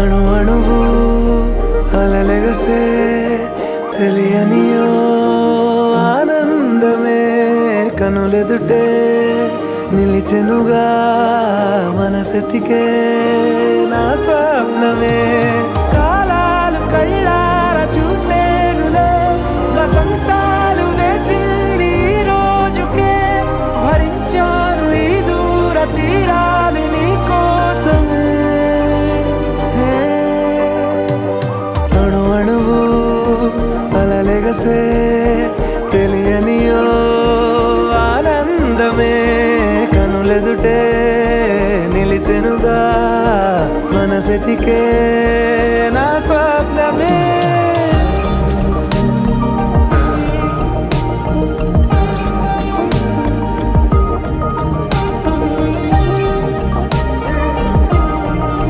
అణు అణువు అలలెగసే తెలియనియో ఆనందమే కనులెదుటే నిలిచెనుగా మనసెతికే నా స్వప్నమే కాలాలు కళ్ళార చూసేనులే వసంతాలు లేచింది ఈ రోజుకే భరించాను ఈ దూర తీరాలు నీ కోసమే అణు అణువు అలలెగసే తెలియనియో ఆనందమే కనులెదుటే నిలిచెనుగా మనసెతికే నా స్వప్నమే